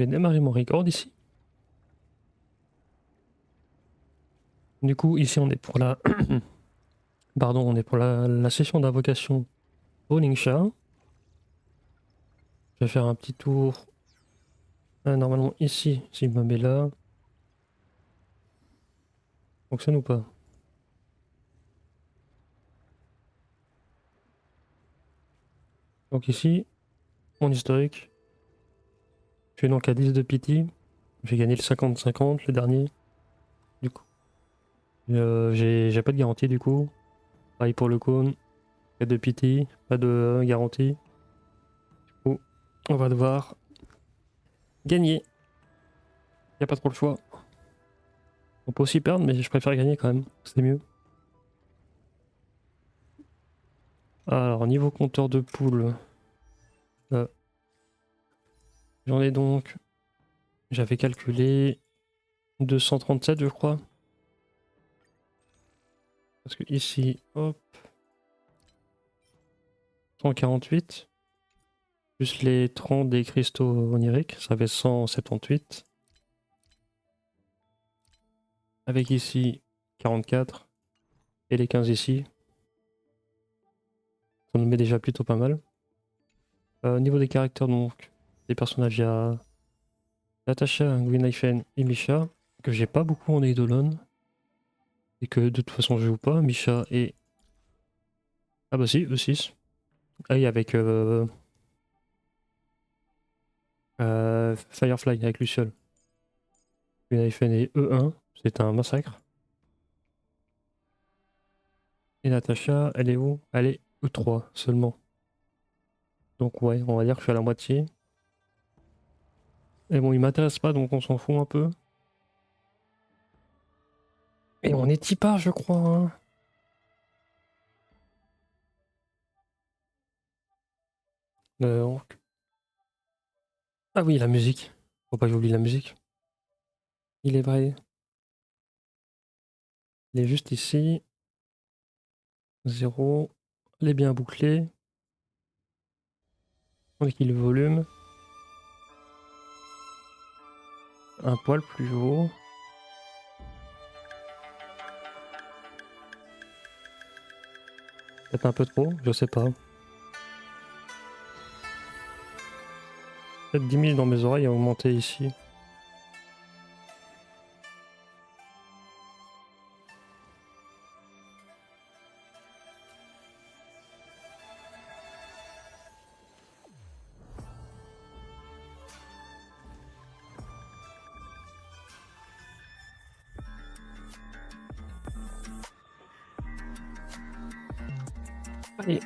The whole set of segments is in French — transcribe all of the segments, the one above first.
Je vais démarrer mon record ici. Du coup, ici on est pour la... Pardon, on est pour la session d'invocation au Ningxia. Je vais faire un petit tour. Normalement ici, si je me mets là... Fonctionne ou pas? Donc ici, mon historique. Je suis donc à 10 de pity. J'ai gagné le 50-50, le dernier. Du coup. J'ai pas de garantie du coup. Pareil pour le cône. 4 de pity, pas de garantie. Du coup, on va devoir gagner. Y a pas trop le choix. On peut aussi perdre, mais je préfère gagner quand même. C'est mieux. Alors, niveau compteur de poules. J'en ai donc... J'avais calculé 237 je crois. Parce que ici, hop, 148. Plus les 30 des cristaux oniriques, ça fait 178. Avec ici 44. Et les 15 ici. Ça nous met déjà plutôt pas mal. Au niveau des caractères donc, des personnages, il y a Natasha, Gwynaifen et Misha, que j'ai pas beaucoup en Eidolon. Et que de toute façon je joue pas. Misha et... Ah bah si, E6. Ah oui, avec Firefly, avec Luciole. Gwynaifen et E1, c'est un massacre. Et Natasha, elle est où? Elle est E3 seulement. Donc ouais, on va dire que je suis à la moitié. Et bon, il m'intéresse pas, donc on s'en fout un peu. Et on est Tipar, je crois. Hein. Donc... Ah oui, la musique. Faut pas que j'oublie la musique. Il est vrai. Il est juste ici. 0. Il est bien bouclé. On dit qu'il le volume. Un poil plus haut. Peut-être un peu trop, je sais pas. Peut-être 10 000 dans mes oreilles à augmenter ici. Allez.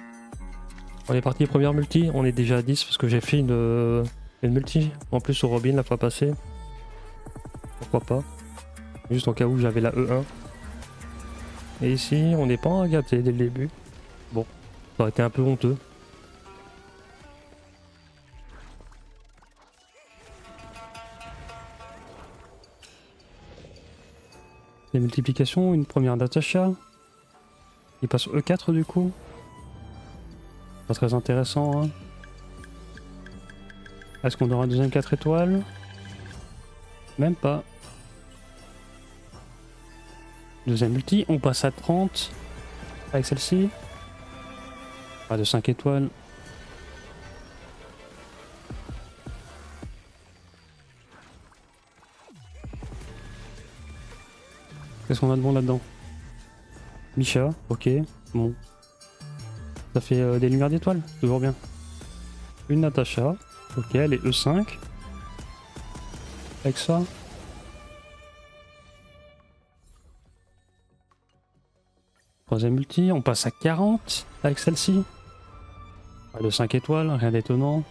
On est parti, première multi. On est déjà à 10 parce que j'ai fait une multi. En plus au Robin la fois passée. Pourquoi pas. Juste en cas où j'avais la E1. Et ici, on n'est pas gâté dès le début. Bon, ça aurait été un peu honteux. Les multiplications, une première Natasha. Il passe E4 du coup. Pas très intéressant. Hein. Est-ce qu'on aura un deuxième 4 étoiles? Même pas. Deuxième multi, on passe à 30 avec celle-ci. Pas de 5 étoiles. Qu'est-ce qu'on a de bon là-dedans? Misha, ok, bon. Ça fait des lumières d'étoiles, toujours bien. Une Natasha, ok, elle est E5. Avec ça. Troisième multi, on passe à 40 avec celle-ci. Pas de 5 étoiles, rien d'étonnant.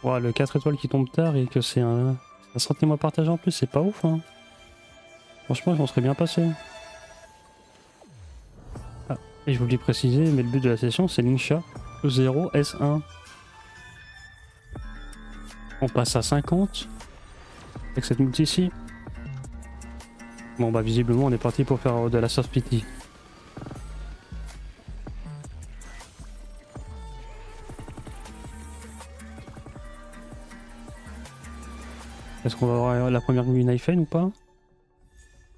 Ouais, le 4 étoiles qui tombe tard et que c'est un sentiment partagé en plus, c'est pas ouf. Hein. Franchement, j'en serais bien passé. Ah, et je voulais préciser, mais le but de la session, c'est Ningxia E0 S1. On passe à 50. avec cette multi ici. Bon bah visiblement on est parti pour faire de la soft pity. Est-ce qu'on va avoir la première Green Ifen ou pas?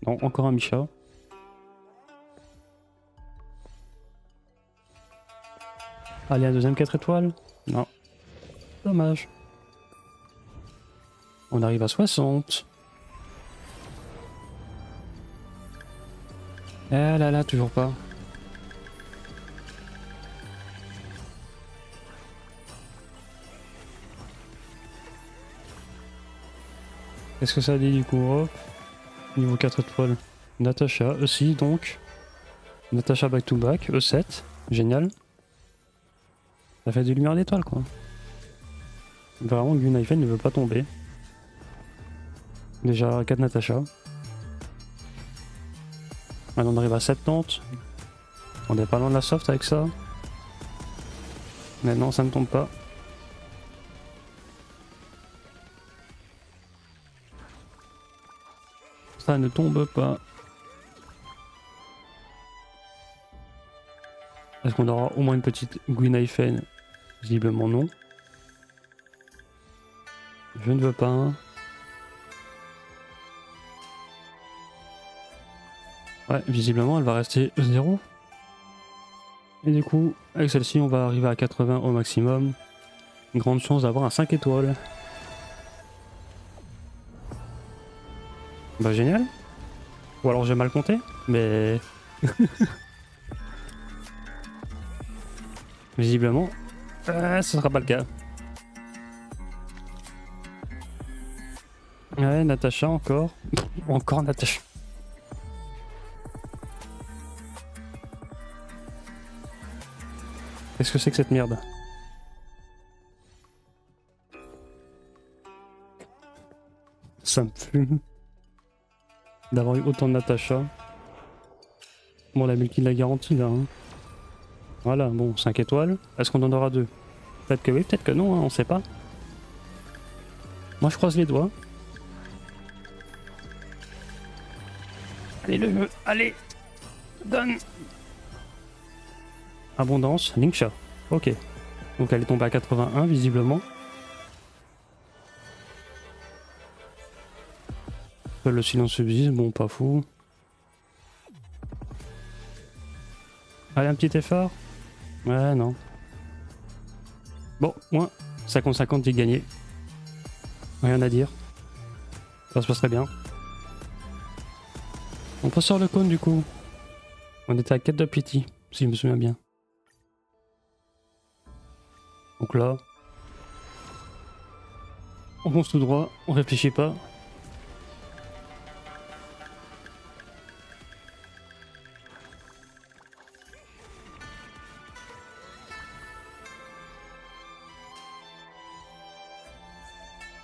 Non, encore un Misha. Allez, un deuxième 4 étoiles? Non. Dommage. On arrive à 60. Eh là là, toujours pas. Qu'est-ce que ça dit du coup? Hop. Niveau 4 étoiles. Natacha, E6 donc. Natacha back to back, E7. Génial. Ça fait des lumières d'étoiles quoi. Vraiment, Gunaifen ne veut pas tomber. Déjà 4 Natacha. Maintenant on arrive à 70. On est pas loin de la soft avec ça. Mais non, ça ne tombe pas. Ça ne tombe pas. Est-ce qu'on aura au moins une petite Gunaifen? Visiblement non. Je ne veux pas. Ouais, visiblement elle va rester 0. Et du coup, avec celle-ci, on va arriver à 80 au maximum. Grande chance d'avoir un 5 étoiles. Bah génial. Ou alors j'ai mal compté, mais... visiblement, ce sera pas le cas. Ouais, Natacha encore. Encore Natacha. Qu'est-ce que c'est que cette merde? Ça me fume d'avoir eu autant de Natacha. Bon, la multi l'a garantie là. Hein. Voilà, bon, 5 étoiles. Est-ce qu'on en aura 2? Peut-être que oui, peut-être que non, hein, on sait pas. Moi je croise les doigts. Allez le jeu, allez, donne. Abondance, Linksha. Ok. Donc elle est tombée à 81 visiblement. Le silence subsiste, bon pas fou. Allez un petit effort. Ouais non. Bon, moins 50-50 j'ai gagné. Rien à dire. Ça se passerait bien. On passe sur le cône du coup. On était à 4 de pity, si je me souviens bien. Donc là, on fonce tout droit, on réfléchit pas.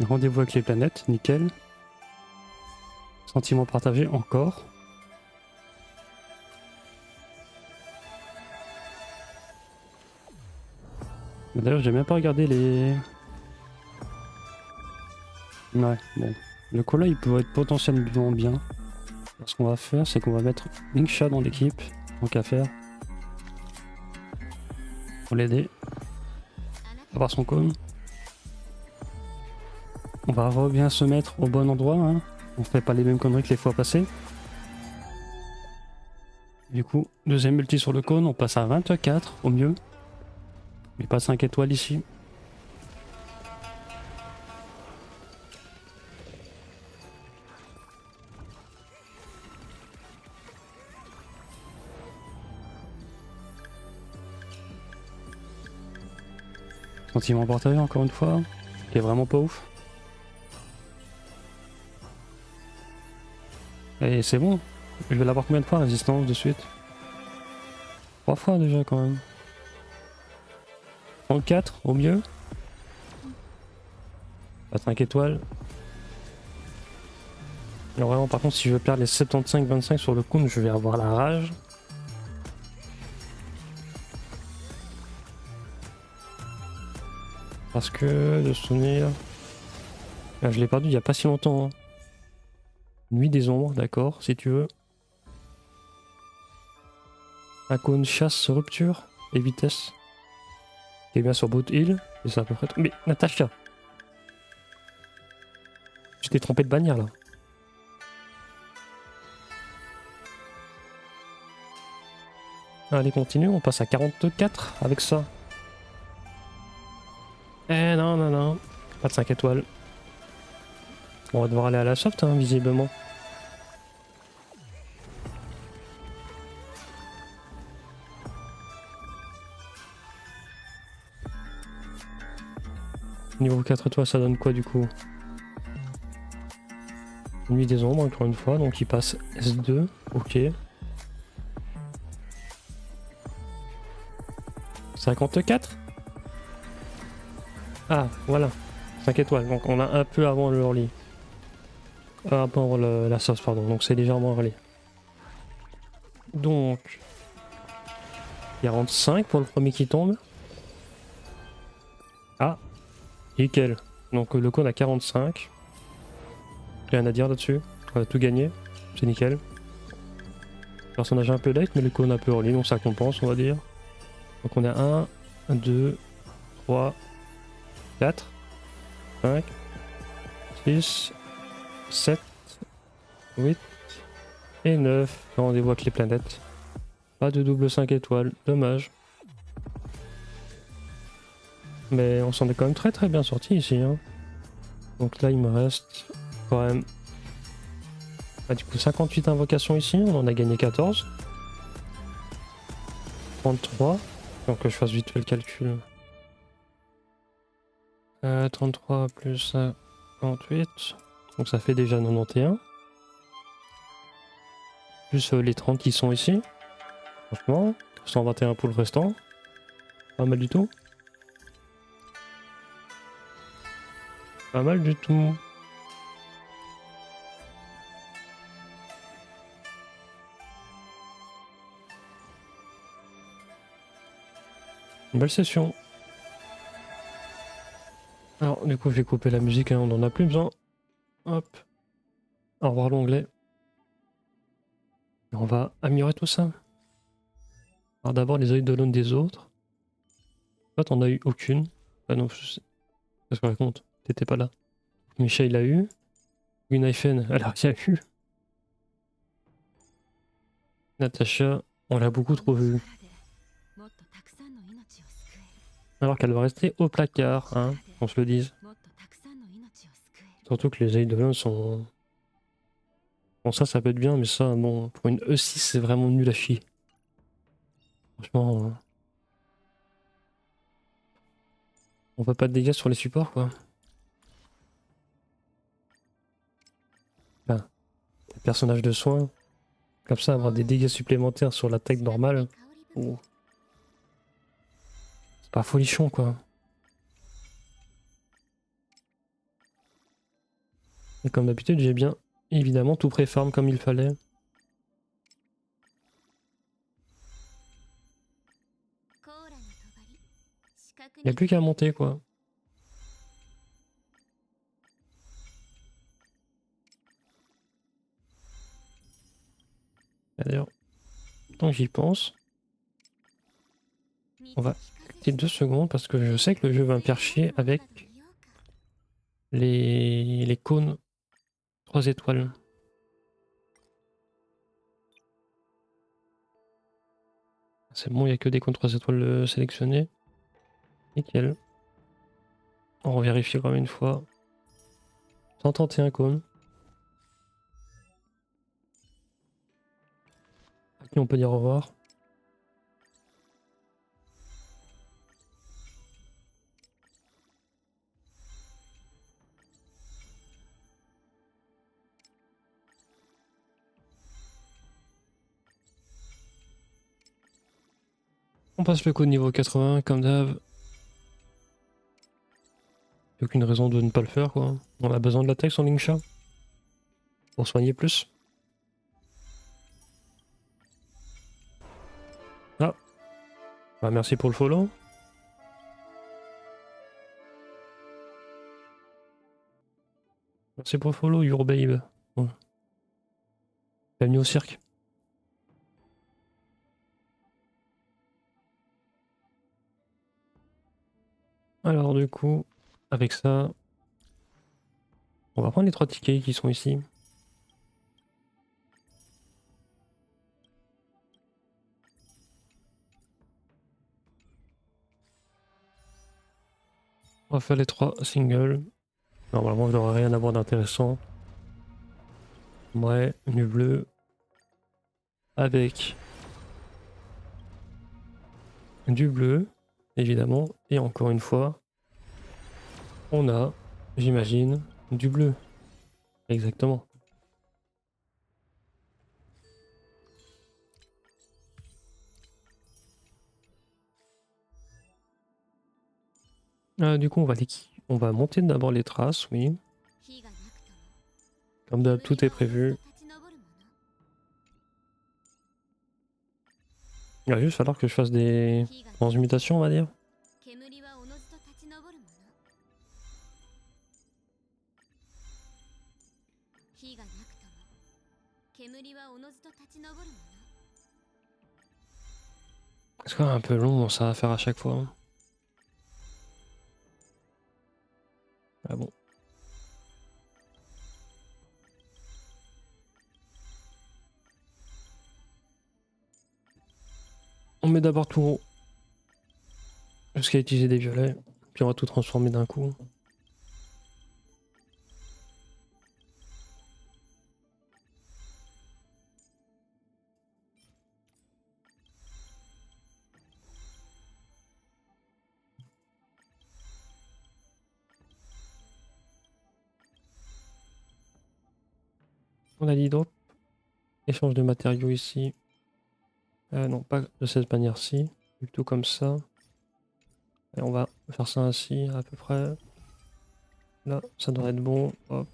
Rendez-vous avec les planètes, nickel. Sentiment partagé encore. D'ailleurs, j'ai même pas regardé les... Ouais, bon. Le cola, il peut être potentiellement bien. Ce qu'on va faire, c'est qu'on va mettre Linksha dans l'équipe, tant qu'à faire. Pour l'aider. Avoir son cône. On va bien se mettre au bon endroit, hein. On fait pas les mêmes conneries que les fois passées. Du coup, deuxième multi sur le cône, on passe à 24 au mieux. Mais pas 5 étoiles ici. Sentiment partagé encore une fois, qui est vraiment pas ouf. Et c'est bon, je vais l'avoir combien de fois résistance de suite? 3 fois déjà quand même. 34 au mieux. Pas 5 étoiles. Alors vraiment par contre si je veux perdre les 75-25 sur le coup, je vais avoir la rage. Parce que de souvenir... Ah, je l'ai perdu il y a pas si longtemps. Hein. Nuit des ombres, d'accord, si tu veux. Un cône chasse rupture et vitesse. Qui est bien sur Boat Hill. Et c'est à peu près tout. Mais Natacha! Tu t'es trompé de bannière là. Allez, continue, on passe à 44 avec ça. Eh non, non, non. Pas de 5 étoiles. On va devoir aller à la soft, hein, visiblement. Niveau 4 étoiles, ça donne quoi du coup? Nuit des ombres, encore une fois, donc il passe S2, ok. 54. Ah, voilà. 5 étoiles, donc on a un peu avant le early. Avant la sauce, pardon, donc c'est légèrement early. Donc, 45 pour le premier qui tombe. Ah, nickel. Donc le cône a 45. Rien à dire là-dessus. On a tout gagné, c'est nickel. Personnage un peu late, mais le cône un peu early, donc ça compense, on va dire. Donc on a 1, 2, 3, 4, 5, 6, 7, 8 et 9. Rendez-vous avec les planètes. Pas de double 5 étoiles, dommage. Mais on s'en est quand même très bien sorti ici. Hein. Donc là il me reste quand même... Ah, du coup 58 invocations ici, on en a gagné 14. 33. Donc que je fasse vite fait le calcul. 33 plus 58. Donc ça fait déjà 91. Plus les 30 qui sont ici. Franchement, 121 pour le restant. Pas mal du tout. Pas mal du tout. Une belle session. Alors, du coup, je vais couper la musique, hein, on en a plus besoin. Hop. Au revoir l'onglet. On va améliorer tout ça. Alors d'abord les œils de l'aune des autres. En fait, on a eu aucune. Ah non, qu'est-ce que je raconte? T'étais pas là. Micha, il a eu. Gunnaifen, elle a rien eu. Natacha, on l'a beaucoup trop vu. Alors qu'elle va rester au placard, hein, qu'on se le dise. Surtout que les œils de l'aune sont... Bon, ça peut être bien, mais ça, bon, pour une E6, c'est vraiment nul à chier. Franchement, on voit pas de dégâts sur les supports, quoi. Enfin, les personnages de soins, comme ça, avoir des dégâts supplémentaires sur l'attaque normale, oh. C'est pas folichon, quoi. Et comme d'habitude, j'ai bien, évidemment, tout pré-farm comme il fallait. Il n'y a plus qu'à monter, quoi. D'ailleurs, tant que j'y pense, on va arrêter 2 secondes parce que je sais que le jeu va me faire chier avec les cônes 3 étoiles. C'est bon, il n'y a que des cônes 3 étoiles sélectionnés. Nickel. On vérifie quand même une fois. 131 cônes. À qui on peut dire au revoir? On passe le code niveau 80 comme d'hab. Aucune raison de ne pas le faire, quoi. On a besoin de l'attaque sur Lingsha pour soigner plus. Ah, bah merci pour le follow. Merci pour le follow, your babe. Ouais. Bienvenue au cirque. Alors du coup, avec ça, on va prendre les 3 tickets qui sont ici. On va faire les 3 singles. Normalement, je n'aurai rien à voir d'intéressant. Ouais, nu bleu. Avec du bleu, évidemment. Et encore une fois, on a, j'imagine, du bleu. Exactement. Du coup, on va monter d'abord les traces, oui. Comme d'hab, tout est prévu. Il va juste falloir que je fasse des transmutations, on va dire. C'est quand même un peu long ça à faire à chaque fois. Ah bon. On met d'abord tout en haut. Jusqu'à utiliser des violets. Puis on va tout transformer d'un coup. On a l'hydro. Échange de matériaux ici. Non, pas de cette manière-ci. Plutôt comme ça. Et on va faire ça ainsi, à peu près. Là, ça devrait être bon. Hop.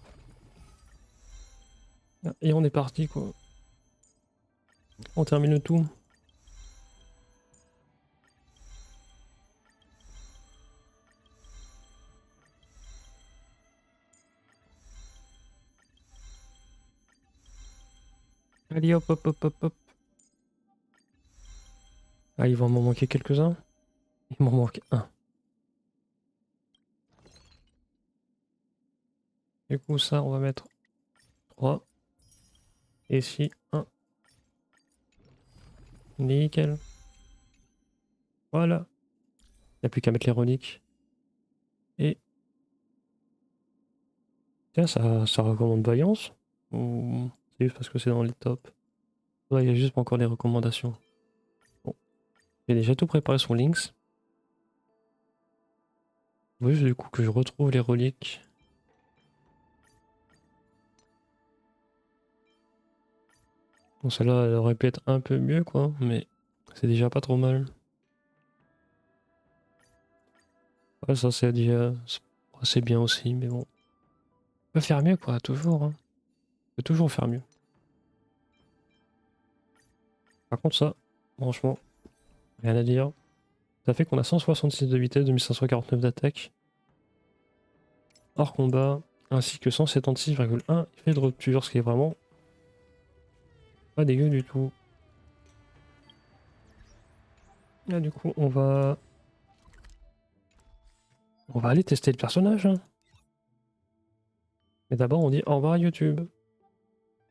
Et on est parti, quoi. On termine le tout. Allez, hop, hop, hop, hop, hop. Ah, il va m'en manquer quelques-uns. Il m'en manque un. Du coup, ça, on va mettre 3. Et ici, 1. Nickel. Voilà. Il n'y a plus qu'à mettre les reliques. Et... Tiens, ça recommande vaillance? Ou c'est juste parce que c'est dans les tops? Ouais, il y a juste pas encore les recommandations. Bon. J'ai déjà tout préparé sur Lynx. Faut juste du coup que je retrouve les reliques. Bon, celle-là, elle aurait pu être un peu mieux, quoi, mais c'est déjà pas trop mal. Ouais, ça, c'est déjà... C'est bien aussi, mais bon. On peut faire mieux, quoi, toujours, hein. On peut toujours faire mieux. Par contre, ça, franchement, rien à dire. Ça fait qu'on a 166 de vitesse, 2549 d'attaque. Hors combat, ainsi que 176,1 effet de rupture, ce qui est vraiment pas dégueu du tout. Là, du coup, on va aller tester le personnage, hein. Mais d'abord, on dit au revoir à YouTube.